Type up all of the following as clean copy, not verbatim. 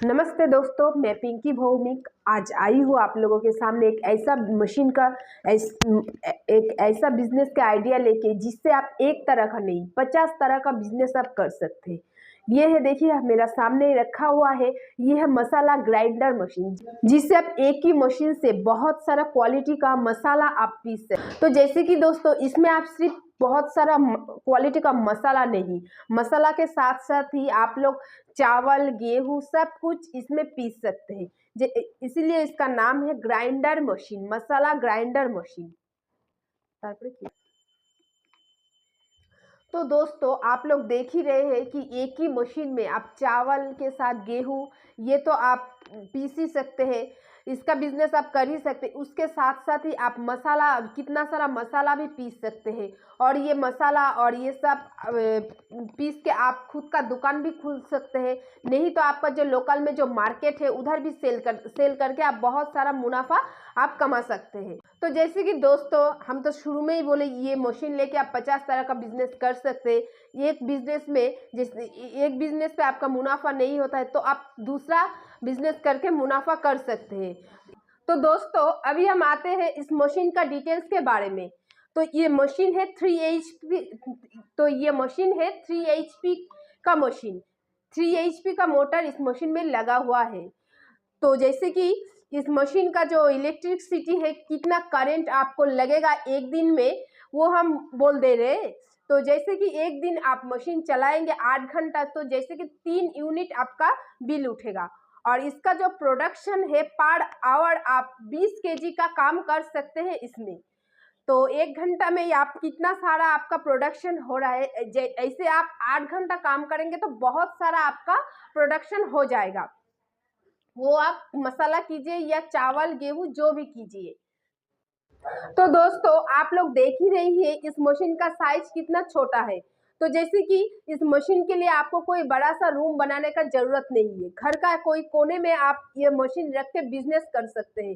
नमस्ते दोस्तों, मैं पिंकी भौमिक आज आई हूँ आप लोगों के सामने एक ऐसा मशीन का एक ऐसा बिजनेस का आइडिया लेके जिससे आप एक तरह का नहीं 50 तरह का बिजनेस आप कर सकते हैं। ये है, देखिए मेरा सामने रखा हुआ है, ये है मसाला ग्राइंडर मशीन, जिससे आप एक ही मशीन से बहुत सारा क्वालिटी का मसाला आप पीस सकते। तो जैसे कि दोस्तों, इसमें आप सिर्फ बहुत सारा क्वालिटी का मसाला नहीं, मसाला के साथ साथ ही आप लोग चावल गेहूं सब कुछ इसमें पीस सकते हैं। इसीलिए इसका नाम है ग्राइंडर मशीन, मसाला ग्राइंडर मशीन। तो दोस्तों, आप लोग देख ही रहे हैं कि एक ही मशीन में आप चावल के साथ गेहूं ये तो आप पीस ही सकते हैं, इसका बिजनेस आप कर ही सकते हैं। उसके साथ साथ ही आप मसाला, कितना सारा मसाला भी पीस सकते हैं। और ये मसाला और ये सब पीस के आप खुद का दुकान भी खोल सकते हैं। नहीं तो आपका जो लोकल में जो मार्केट है उधर भी सेल करके आप बहुत सारा मुनाफा आप कमा सकते हैं। तो जैसे कि दोस्तों, हम तो शुरू में ही बोले ये मशीन लेके आप 50 तरह का बिजनेस कर सकते हैं। एक बिजनेस में जैसे एक बिजनेस पे आपका मुनाफा नहीं होता है तो आप दूसरा बिजनेस करके मुनाफा कर सकते हैं। तो दोस्तों, अभी हम आते हैं इस मशीन का डिटेल्स के बारे में। तो ये मशीन है 3 HP। तो ये मशीन है 3 HP का मशीन, 3 HP का मोटर इस मशीन में लगा हुआ है। तो जैसे कि इस मशीन का जो इलेक्ट्रिसिटी है, कितना करंट आपको लगेगा एक दिन में, वो हम बोल दे रहे हैं। तो जैसे कि एक दिन आप मशीन चलाएंगे 8 घंटा, तो जैसे कि 3 यूनिट आपका बिल उठेगा। और इसका जो प्रोडक्शन है पर आवर आप 20 केजी का काम कर सकते हैं इसमें। तो 1 घंटा में आप कितना सारा आपका प्रोडक्शन हो रहा है, ऐसे आप 8 घंटा काम करेंगे तो बहुत सारा आपका प्रोडक्शन हो जाएगा। वो आप मसाला कीजिए या चावल गेहूं जो भी कीजिए। तो दोस्तों, आप लोग देख ही रही है इस मशीन का साइज कितना छोटा है। तो जैसे कि इस मशीन के लिए आपको कोई बड़ा सा रूम बनाने का जरूरत नहीं है, घर का कोई कोने में आप ये मशीन रख के बिजनेस कर सकते हैं।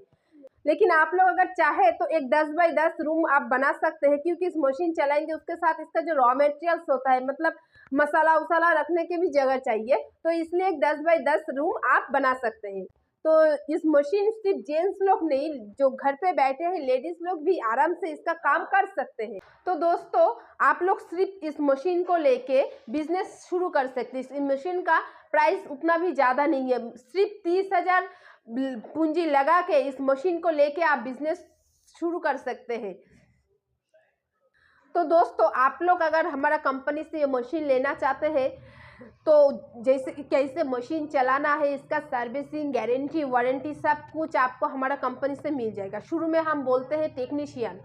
लेकिन आप लोग अगर चाहे तो एक 10 बाई 10 रूम आप बना सकते हैं, क्योंकि इस मशीन चलाएंगे उसके साथ इसका जो रॉ मटेरियल्स होता है, मतलब मसाला उसाला रखने की भी जगह चाहिए, तो इसलिए एक 10 बाई 10 रूम आप बना सकते हैं। तो इस मशीन सिर्फ जेंट्स लोग नहीं, जो घर पे बैठे हैं लेडीज लोग भी आराम से इसका काम कर सकते हैं। तो दोस्तों, आप लोग सिर्फ इस मशीन को लेके बिजनेस शुरू कर सकते हैं। इस मशीन का प्राइस उतना भी ज़्यादा नहीं है, सिर्फ 30,000 पूंजी लगा के इस मशीन को लेके आप बिजनेस शुरू कर सकते हैं। तो दोस्तों, आप लोग अगर हमारा कंपनी से ये मशीन लेना चाहते हैं, तो जैसे कि कैसे मशीन चलाना है, इसका सर्विसिंग गारंटी वारंटी सब कुछ आपको हमारा कंपनी से मिल जाएगा। शुरू में हम बोलते हैं टेक्नीशियन।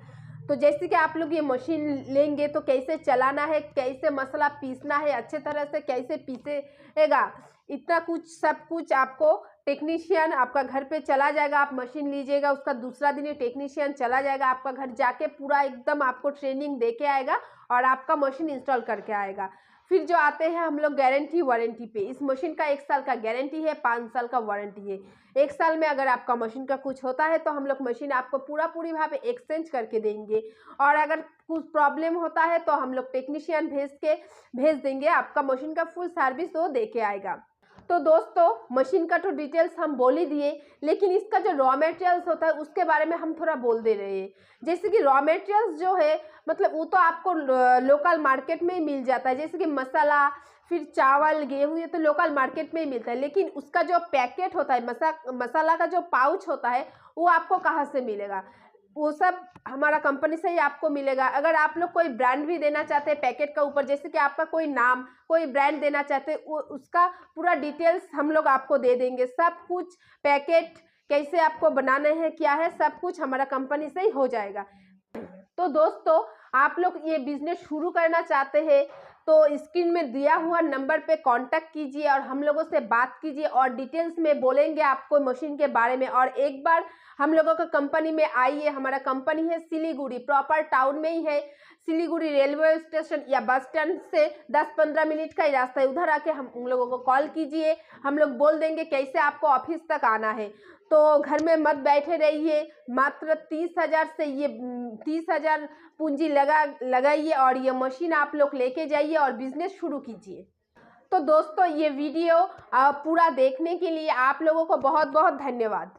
तो जैसे कि आप लोग ये मशीन लेंगे तो कैसे चलाना है, कैसे मसाला पीसना है, अच्छे तरह से कैसे पीसेगा, इतना कुछ सब कुछ आपको टेक्नीशियन आपका घर पे चला जाएगा। आप मशीन लीजिएगा, उसका दूसरा दिन ये टेक्नीशियन चला जाएगा आपका घर, जाके पूरा एकदम आपको ट्रेनिंग दे के आएगा और आपका मशीन इंस्टॉल करके आएगा। फिर जो आते हैं हम लोग गारंटी वारंटी पे, इस मशीन का 1 साल का गारंटी है, 5 साल का वारंटी है। 1 साल में अगर आपका मशीन का कुछ होता है तो हम लोग मशीन आपको पूरी भाव पे एक्सचेंज करके देंगे। और अगर कुछ प्रॉब्लम होता है तो हम लोग टेक्नीशियन भेज देंगे, आपका मशीन का फुल सर्विस वो दे के आएगा। तो दोस्तों, मशीन का तो डिटेल्स हम बोल ही दिए, लेकिन इसका जो रॉ मटेरियल्स होता है उसके बारे में हम थोड़ा बोल दे रहे हैं। जैसे कि रॉ मटेरियल्स जो है, मतलब वो तो आपको लोकल मार्केट में ही मिल जाता है। जैसे कि मसाला, फिर चावल गेहूं, ये तो लोकल मार्केट में ही मिलता है। लेकिन उसका जो पैकेट होता है, मसाला का जो पाउच होता है, वो आपको कहाँ से मिलेगा? वो सब हमारा कंपनी से ही आपको मिलेगा। अगर आप लोग कोई ब्रांड भी देना चाहते हैं पैकेट का ऊपर, जैसे कि आपका कोई नाम, कोई ब्रांड देना चाहते हैं, वो उसका पूरा डिटेल्स हम लोग आपको दे देंगे। सब कुछ पैकेट कैसे आपको बनाने हैं, क्या है, सब कुछ हमारा कंपनी से ही हो जाएगा। तो दोस्तों, आप लोग ये बिजनेस शुरू करना चाहते हैं तो स्क्रीन में दिया हुआ नंबर पे कांटेक्ट कीजिए और हम लोगों से बात कीजिए, और डिटेल्स में बोलेंगे आपको मशीन के बारे में। और एक बार हम लोगों का कंपनी में आइए। हमारा कंपनी है सिलीगुड़ी, प्रॉपर टाउन में ही है। सिलीगुड़ी रेलवे स्टेशन या बस स्टैंड से 10-15 मिनट का ही रास्ता है। उधर आके हम लोगों को कॉल कीजिए, हम लोग बोल देंगे कैसे आपको ऑफिस तक आना है। तो घर में मत बैठे रहिए, मात्र 30,000 से ये 30,000 पूंजी लगाइए और ये मशीन आप लोग लेके जाइए और बिजनेस शुरू कीजिए। तो दोस्तों ये वीडियो पूरा देखने के लिए आप लोगों को बहुत बहुत धन्यवाद।